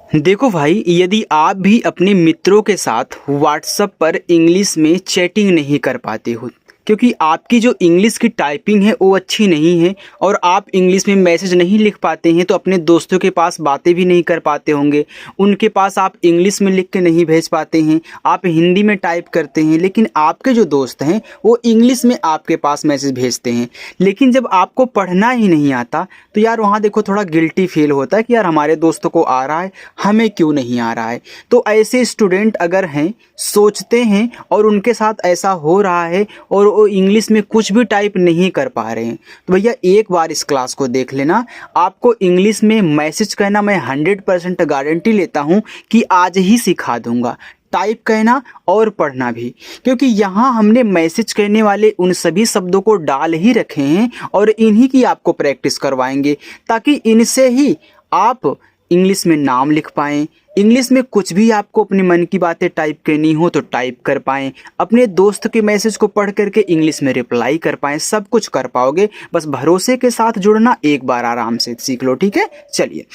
देखो भाई, यदि आप भी अपने मित्रों के साथ व्हाट्सएप पर इंग्लिश में चैटिंग नहीं कर पाते हो, क्योंकि आपकी जो इंग्लिश की टाइपिंग है वो अच्छी नहीं है और आप इंग्लिश में मैसेज नहीं लिख पाते हैं, तो अपने दोस्तों के पास बातें भी नहीं कर पाते होंगे। उनके पास आप इंग्लिश में लिख के नहीं भेज पाते हैं, आप हिंदी में टाइप करते हैं, लेकिन आपके जो दोस्त हैं वो इंग्लिश में आपके पास मैसेज भेजते हैं। लेकिन जब आपको पढ़ना ही नहीं आता तो यार वहाँ देखो थोड़ा गिल्टी फील होता है कि यार हमारे दोस्तों को आ रहा है, हमें क्यों नहीं आ रहा है। तो ऐसे स्टूडेंट अगर हैं, सोचते हैं और उनके साथ ऐसा हो रहा है और वो इंग्लिश में कुछ भी टाइप नहीं कर पा रहे हैं, तो भैया एक बार इस क्लास को देख लेना। आपको इंग्लिश में मैसेज कहना मैं 100% गारंटी लेता हूँ कि आज ही सिखा दूंगा, टाइप कहना और पढ़ना भी, क्योंकि यहाँ हमने मैसेज कहने वाले उन सभी शब्दों को डाल ही रखे हैं और इन्हीं की आपको प्रैक्टिस करवाएंगे, ताकि इनसे ही आप इंग्लिश में नाम लिख पाएँ, इंग्लिश में कुछ भी आपको अपने मन की बातें टाइप करनी हो तो टाइप कर पाएँ, अपने दोस्त के मैसेज को पढ़ करके इंग्लिश में रिप्लाई कर पाएँ, सब कुछ कर पाओगे। बस भरोसे के साथ जुड़ना, एक बार आराम से सीख लो, ठीक है। चलिए,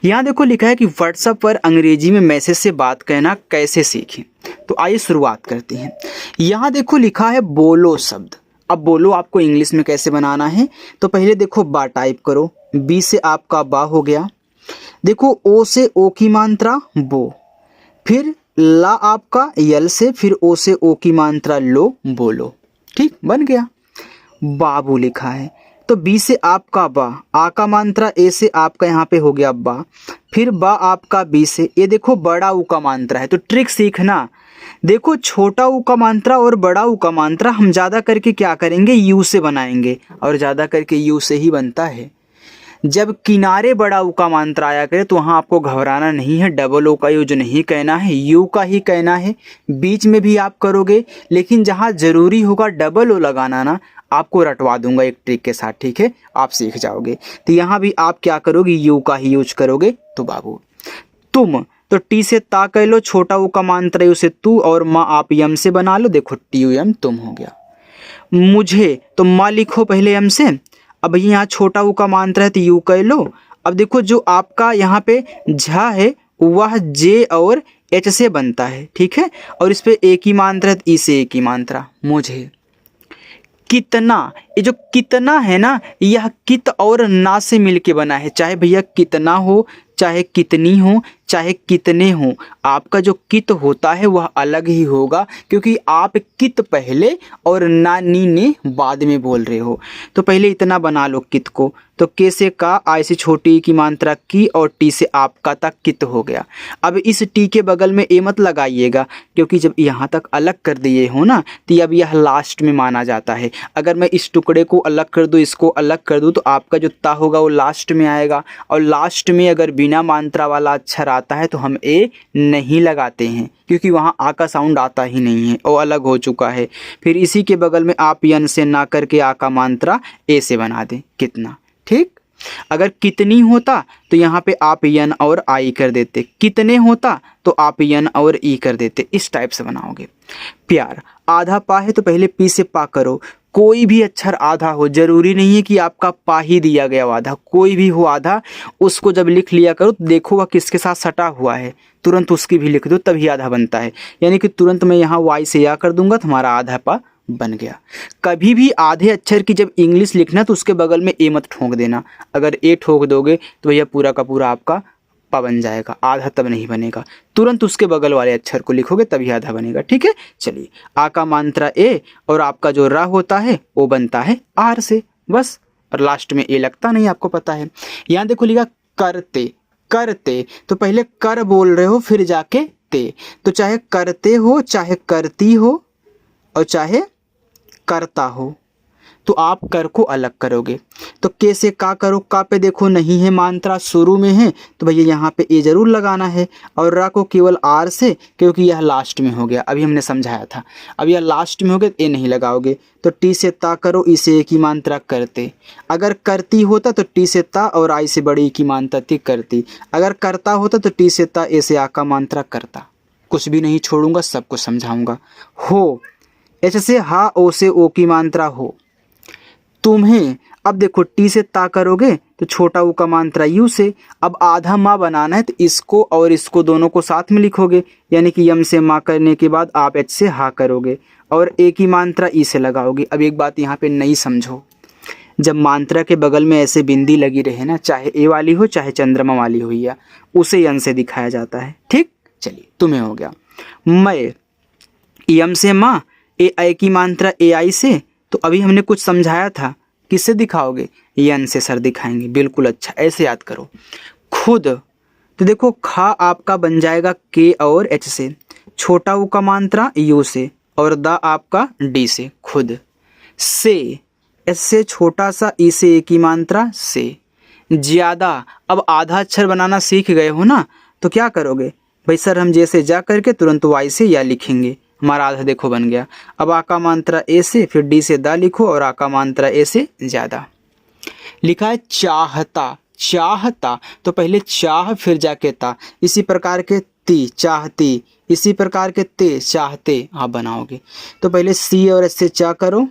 यहाँ देखो लिखा है कि व्हाट्सएप पर अंग्रेजी में मैसेज से बात कहना कैसे सीखें। तो आइए शुरुआत करते हैं। यहाँ देखो लिखा है बोलो शब्द। अब बोलो आपको इंग्लिश में कैसे बनाना है, तो पहले देखो बा टाइप करो, बी से आपका बा हो गया, देखो ओ से ओ की मात्रा बो, फिर ला आपका यल से, फिर ओ से ओ की मात्रा लो, बोलो, ठीक बन गया। बाबू लिखा है तो बी से आपका बा, आ का मात्रा ए से आपका यहाँ पे हो गया बा, फिर बा आपका बी से, ये देखो बड़ा ऊ का मात्रा है। तो ट्रिक सीखना, देखो छोटा ऊ का मात्रा और बड़ा ऊ का मात्रा हम ज़्यादा करके क्या करेंगे, यू से बनाएंगे, और ज़्यादा करके यू से ही बनता है। जब किनारे बड़ा ऊ का मात्रा आया करे तो वहाँ आपको घबराना नहीं है, डबल ओ का यूज नहीं कहना है, यू का ही कहना है। बीच में भी आप करोगे, लेकिन जहाँ ज़रूरी होगा डबल ओ लगाना ना, आपको रटवा दूंगा एक ट्रिक के साथ, ठीक है, आप सीख जाओगे। तो यहाँ भी आप क्या करोगे, यू का ही यूज करोगे। तो बाबू तुम, तो टी से ता कह लो, छोटा ऊ का मात्रा उसे तू, और माँ आप यम से बना लो, देखो टी यू एम तुम हो गया। मुझे, तो माँ लिखो पहले एम से, अब यहाँ छोटा ऊ का मात्रा है तो यू कह लो। अब देखो जो आपका यहाँ पे झा है वह जे और एच से बनता है, ठीक है, और इस पे एक ही मात्रा है तो ई से एक ही मात्रा, मुझे। कितना, ये जो कितना है ना, यह कित और ना से मिलके बना है, चाहे भैया कितना हो, चाहे कितनी हो, चाहे कितने हो, आपका जो कित होता है वह अलग ही होगा, क्योंकि आप कित पहले और ना नी ने बाद में बोल रहे हो। तो पहले इतना बना लो कित को, तो के से का, आई से छोटी की मात्रा की, और टी से आपका तक कित हो गया। अब इस टी के बगल में ए मत लगाइएगा, क्योंकि जब यहाँ तक अलग कर दिए हो ना, तो अब यह लास्ट में माना जाता है। अगर मैं इस टुकड़े को अलग कर दूँ, इसको अलग कर दूँ, तो आपका जो ता होगा वो लास्ट में आएगा, और लास्ट में अगर बिना मात्रा वाला अक्षर आता है तो हम ए नहीं लगाते हैं, क्योंकि वहाँ आ का साउंड आता ही नहीं है, वो अलग हो चुका है। फिर इसी के बगल में आप यन से ना करके आ का मात्रा ए से बना दें, कितना, ठीक। अगर कितनी होता तो यहाँ पे आप यन और आई कर देते, कितने होता तो आप यन और ई कर देते, इस टाइप से बनाओगे। प्यार, आधा पा है तो पहले पी से पा करो, कोई भी अक्षर आधा हो, जरूरी नहीं है कि आपका पा ही दिया गया हो आधा, कोई भी हो आधा, उसको जब लिख लिया करो तो देखो वह किसके साथ सटा हुआ है, तुरंत उसकी भी लिख दो, तभी आधा बनता है। यानी कि तुरंत मैं यहाँ वाई से या कर दूंगा तो हमारा आधा पा बन गया। कभी भी आधे अक्षर की जब इंग्लिश लिखना तो उसके बगल में ए मत ठोक देना, अगर ए ठोक दोगे तो भैया पूरा का पूरा आपका पा बन जाएगा, आधा तब नहीं बनेगा, तुरंत उसके बगल वाले अक्षर को लिखोगे तभी आधा बनेगा, ठीक है। चलिए, आ का मात्रा ए और आपका जो रा होता है वो बनता है आर से, बस, और लास्ट में ए लगता नहीं, आपको पता है। यहाँ देखो लिखा करते, करते, तो पहले कर बोल रहे हो फिर जाके ते, तो चाहे करते हो, चाहे करती हो, और चाहे करता हो, तो आप कर को अलग करोगे। तो के से का करो, का पे देखो नहीं है मात्रा, शुरू में है, तो भैया यहाँ पे ए जरूर लगाना है, और रा को केवल आर से, क्योंकि यह लास्ट में हो गया, अभी हमने समझाया था। अब यह लास्ट में हो गया, ए नहीं लगाओगे। तो टी से ता करो, ई से एक ही मात्रा करते, अगर करती होता तो टी से ता और आई से बड़ी की मात्रा थी करती, अगर करता होता तो टी से ता, ए से आ का मात्रा करता। कुछ भी नहीं छोड़ूंगा, सब कुछ समझाऊंगा। हो, एच से हा, ओ से ओ की मात्रा हो, तुम्हें, अब देखो टी से ता करोगे तो छोटा ऊ का मात्रा यू से। अब आधा माँ बनाना है तो इसको और इसको दोनों को साथ में लिखोगे, यानी कि यम से माँ करने के बाद आप एच से हा करोगे और ए की मात्रा ई से लगाओगे। अब एक बात यहाँ पे नहीं समझो, जब मात्रा के बगल में ऐसे बिंदी लगी रहे ना, चाहे ए वाली हो चाहे चंद्रमा वाली हो, या उसे यन से दिखाया जाता है। ठीक, चलिए तुम्हें हो गया। मैं यम से माँ, ए की मात्रा ए आई से, तो अभी हमने कुछ समझाया था, किससे दिखाओगे? यन से सर दिखाएंगे। बिल्कुल, अच्छा ऐसे याद करो। खुद, तो देखो खा आपका बन जाएगा के और एच से, छोटा ऊ का मात्रा यू से और दा आपका डी से। खुद से, एस से छोटा सा ई से ए की मात्रा से। ज़्यादा, अब आधा अक्षर बनाना सीख गए हो ना, तो क्या करोगे भाई सर, हम जैसे जा करके तुरंत वाई से या लिखेंगे, हमारा आधा देखो बन गया। अब आ का मात्रा ए से, फिर डी से दा लिखो और आ का मात्रा ए से ज़्यादा। लिखा है चाहता, चाहता तो पहले चाह फिर जाके ता, इसी प्रकार के ती चाहती, इसी प्रकार के ते चाहते आप बनाओगे। तो पहले सी और एस से चा करो,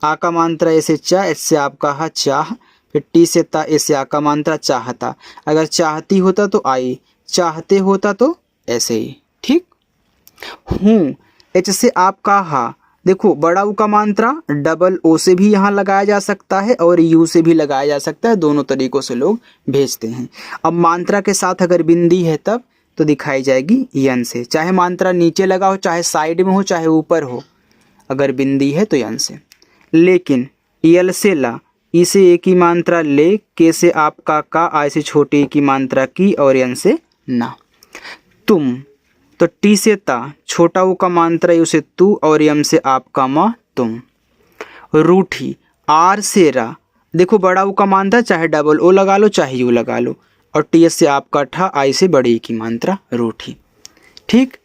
आ का मात्रा ए से चा, एस से आपका हा चाह, फिर टी से ता, ए से आ का मात्रा चाहता। अगर चाहती होता तो आई, चाहते होता तो ऐसे ही। ठीक, हूँ, एच से आपका हा, देखो बड़ा ऊ का मात्रा डबल ओ से भी यहाँ लगाया जा सकता है और यू से भी लगाया जा सकता है, दोनों तरीकों से लोग भेजते हैं। अब मात्रा के साथ अगर बिंदी है तब तो दिखाई जाएगी यन से, चाहे मात्रा नीचे लगा हो, चाहे साइड में हो, चाहे ऊपर हो, अगर बिंदी है तो यन से। लेकिन यल से ला, ई से ए की मात्रा ले, के से आपका का, आई से छोटी ए की मात्रा की और यन से ना। तुम, तो टी से ता, छोटा ऊ का मात्रा यू से तू और यम से आपका माँ तुम। रूठी, आर से रा, देखो बड़ा ऊ का मात्रा चाहे डबल ओ लगा लो चाहे यू लगा लो, और टी एस से आपका ठा, आई से बड़ी की मात्रा रूठी। ठीक,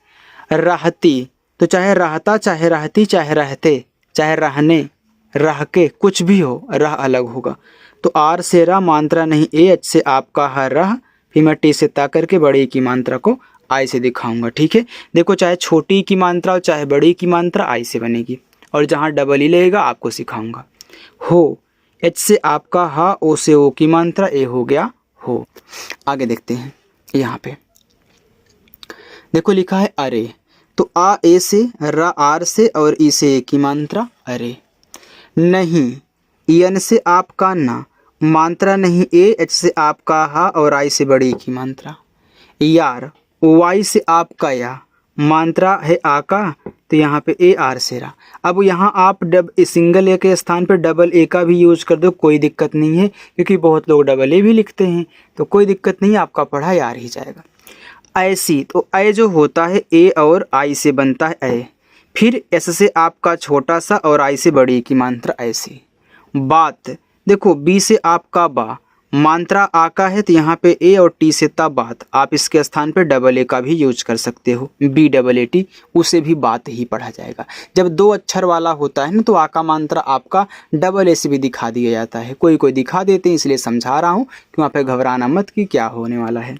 रहती, तो चाहे रहता चाहे रहती चाहे रहते चाहे रहने रह के कुछ भी हो, रह अलग होगा। तो आर से रा मात्रा नहीं ए, एच से आपका हर रह, फिर मैं टी से ता करके बड़ी की मात्रा को आई से दिखाऊंगा। ठीक है, देखो चाहे छोटी की मात्रा और चाहे बड़ी की मात्रा आई से बनेगी, और जहाँ डबल ही लगेगा आपको सिखाऊंगा। हो, एच से आपका हा, ओ से ओ की मात्रा, ए हो गया हो। आगे देखते हैं, यहाँ पे देखो लिखा है अरे, तो आ ए से, रा आर से और ई से ए की मात्रा अरे। नहीं, यन से आपका ना, मात्रा नहीं ए, एच से आपका हा और आई से बड़ी की मात्रा। यार, वाई से आपका या, मात्रा है आ का, तो यहाँ पे ए आर से रा। अब यहाँ आप सिंगल ए के स्थान पे डबल ए का भी यूज कर दो, कोई दिक्कत नहीं है, क्योंकि बहुत लोग डबल ए भी लिखते हैं, तो कोई दिक्कत नहीं, आपका पढ़ा यार ही जाएगा। ऐसी, तो ए जो होता है ए और आई से बनता है ए, फिर एस से आपका छोटा सा और आई से बड़ी की मात्रा ऐसी। बात, देखो बी से आपका बा, मात्रा आ का है तो यहाँ पे ए और टी से ता बात, आप इसके स्थान पे डबल ए का भी यूज कर सकते हो, बी डबल ए टी, उसे भी बात ही पढ़ा जाएगा। जब दो अक्षर वाला होता है ना तो आ का मात्रा आपका डबल ए से भी दिखा दिया जाता है, कोई कोई दिखा देते हैं, इसलिए समझा रहा हूँ कि वहाँ पे घबराना मत कि क्या होने वाला है।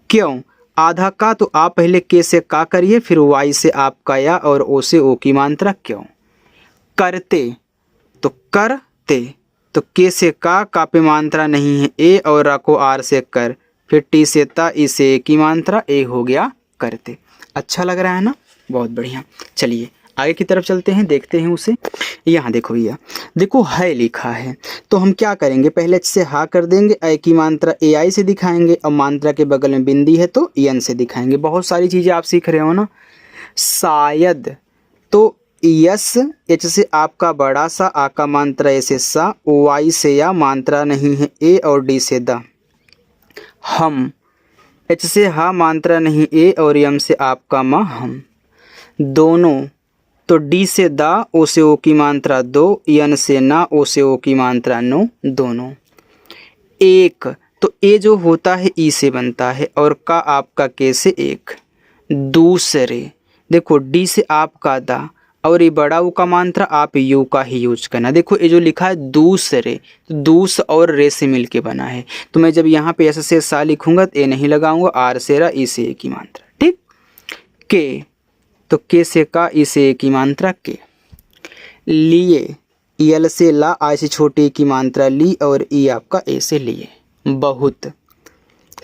क्यों, आधा का, तो आप पहले के से का करिए, फिर वाई से आपका या और ओ से ओ की मात्रा क्यों। करते, तो करते, तो के से का पे मात्रा नहीं है ए और रा को आर से कर, फिर टी से ता, ई से ए की मात्रा, ए हो गया करते। अच्छा लग रहा है ना, बहुत बढ़िया। चलिए आगे की तरफ चलते हैं, देखते हैं उसे। यहाँ देखो भैया, देखो है लिखा है, तो हम क्या करेंगे, पहले से हा कर देंगे, ए की मात्रा ए आई से दिखाएंगे, और मात्रा के बगल में बिंदी है तो यन से दिखाएंगे। बहुत सारी चीज़ें आप सीख रहे हो ना। शायद, तो यस, एच से आपका बड़ा सा, आ का मात्रा ए से सा, वाई से या, मात्रा नहीं है ए और डी से दा। हम, एच से हा, मात्रा नहीं ए और यम से आपका मा हम। दोनों, तो डी से दा, ओ से ओ की मात्रा दो, यन से ना, ओ से ओ की मात्रा नो, दोनों। एक, तो ए जो होता है ई से बनता है और का आपका के से एक। दूसरे, देखो डी से आपका दा और ये बड़ा ऊ का मात्रा आप यू का ही यूज करना। देखो ये जो लिखा है दूसरे, तो दूस और रे से मिलके बना है, तो मैं जब यहाँ पे एस से सा लिखूंगा तो ए नहीं लगाऊंगा, आर से रा, ई से ए की मात्रा। ठीक, के, तो के से का, ई से ए की मात्रा के। लिए, यल से ला, आ से छोटे की मात्रा ली और ई आपका ए से लिए, बहुत।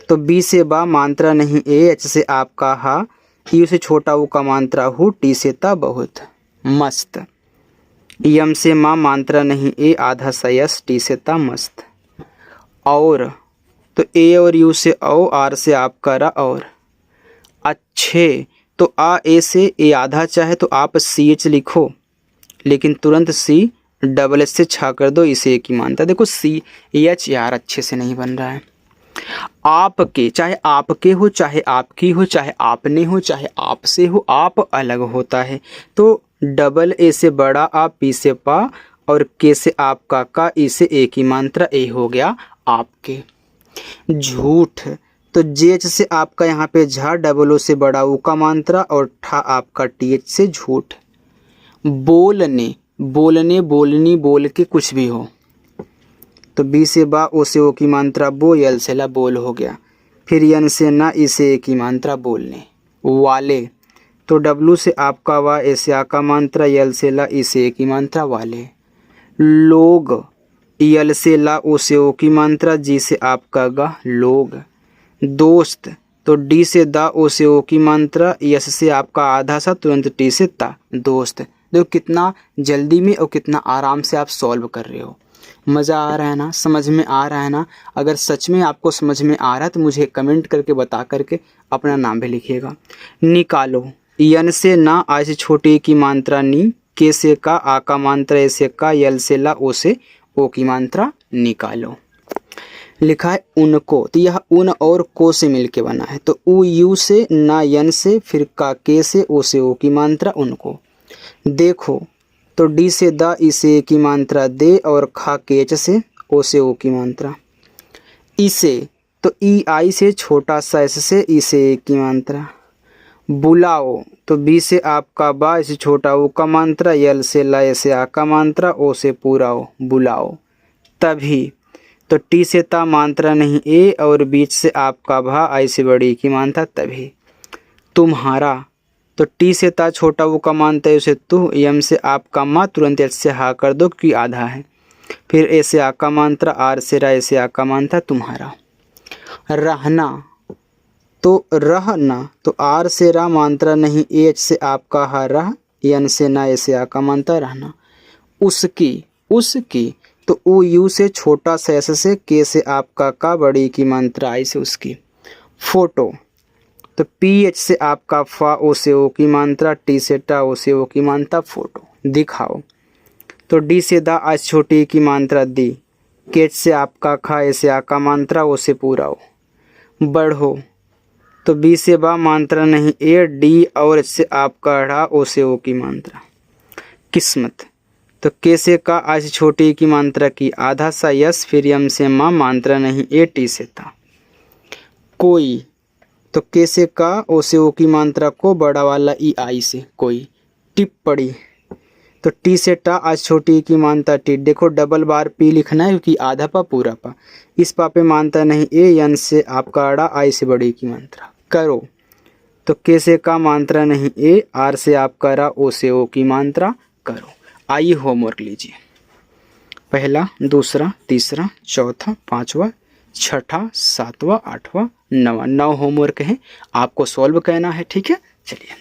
तो बी से बा मात्रा नहीं ए, एच से आपका हा, यू से छोटा ऊ का मात्रा हु, टी से ता बहुत, मस्त। यम से माँ मात्रा नहीं ए, आधा सा यस, टी से ता मस्त। और तो ए और यू से औ, आर से आपका रा और। अच्छे, तो आ ए से ए आधा चाहे तो आप सी एच लिखो, लेकिन तुरंत सी डबल एच से छा कर दो, इसे एक ही मानता। देखो सी एच यार अच्छे से नहीं बन रहा है। आपके, चाहे आपके हो, चाहे आपकी हो, चाहे आपने हो, चाहे आपसे हो, आप अलग होता है। तो डबल ए से बड़ा आ, पी से पा और के से आपका का, ई से एक ही मात्रा, ए हो गया आपके। झूठ, तो जेच से आपका यहाँ पे झा, डबल ओ से बड़ा ऊ का मात्रा और ठा आपका टी एच से झूठ। बोलने, बोलने, बोलनी, बोल के कुछ भी हो, तो बी से बा, ओ से ओ की मात्रा बो, यल से ला बोल हो गया। फिर यन से ना, इसे एक ही मात्रा बोलने। वाले, तो डब्लू से आपका वा, ए से आ का मात्रा, यल से ला, इसे एक ही मात्रा वाले। लोग, यल से ला, ओ से ओ की मात्रा, जी से आपका गा, लोग। दोस्त, तो डी से दा, ओ से ओ की मात्रा, यस से आपका आधा सा, तुरंत टी से ता, दोस्त। देखो कितना जल्दी में और कितना आराम से आप सॉल्व कर रहे हो। मज़ा आ रहा है ना, समझ में आ रहा है ना। अगर सच में आपको समझ में आ रहा है तो मुझे कमेंट करके बता करके अपना नाम भी लिखिएगा। निकालो, यन से ना, आ से छोटे की मात्रा नी, के से का, आ का मात्रा, ए से का, यल से ला, ओ से ओ की मात्रा निकालो। लिखा है उनको, तो यह उन और को से मिलके बना है। तो उ यू से, ना यन से, फिर का के से, ओ से ओ की मात्रा उनको। देखो, तो डी से दा, इसे की मात्रा दे और खा केच से, ओ से ओ की मात्रा। इसे, तो ई आई से छोटा सा, एस से, इसे ए की मात्रा। बुलाओ, तो बी से आपका बा, इसे छोटा ओ का मात्रा, यल से ला, ऐसे आ का मात्रा, ओ से पूरा ओ, बुलाओ। तभी, तो टी से ता मात्रा नहीं ए और बीच से आपका भा, आई से बड़ी की मात्रा तभी। तुम्हारा, तो टी से ता छोटा वो का मात्रा है, उसे तू, यम से आपका माँ, तुरंत एच से हा कर दो क्योंकि आधा है। फिर ए से आ का मात्रा, आर से रा, ऐसे आ का मात्रा तुम्हारा। रहना, तो रहना, तो आर से रा मात्रा नहीं, एच से आपका हा रह, यन से ना, ऐसे आ का मात्रा रहना। उसकी, उसकी, तो ओ यू से छोटा सा, एस से, के से आपका का, बड़ी की मात्रा आई से उसकी। फोटो, तो पी एच से आपका फा, ओ से ओ की मात्रा, टी से टा, ओ से ओ की मात्रा फोटो। दिखाओ, तो डी से दा, आज छोटी की मात्रा दी, केच से आपका खा, ऐसे आ का मात्रा, ओ से पूरा हो। बढ़ो, तो बी से बा मात्रा नहीं ए, डी और एच से आपका ढ़ा, ओ से ओ की मात्रा। किस्मत, तो के से का, आज छोटी की मात्रा की आधा सा यस, फिर यम से माँ मात्रा नहीं ए, टी से था। कोई, तो के से का, ओ से ओ की मात्रा को, बड़ा वाला ई आई से कोई। टिप्पणी, तो टी से टा, आज छोटी की मात्रा टी। देखो डबल बार पी लिखना है क्योंकि आधा पा पूरा पा, इस पा पे मात्रा नहीं ए, यन से आपका अड़ा, आई से बड़ी की मात्रा। करो, तो के से का मात्रा नहीं ए, आर से आपका रा, ओ से ओ की मात्रा करो। आइए होमवर्क लीजिए, पहला, दूसरा, तीसरा, चौथा, पांचवा, छठा, सातवां, आठवां, नवा। 9 होमवर्क है, आपको सॉल्व करना है। ठीक है, चलिए।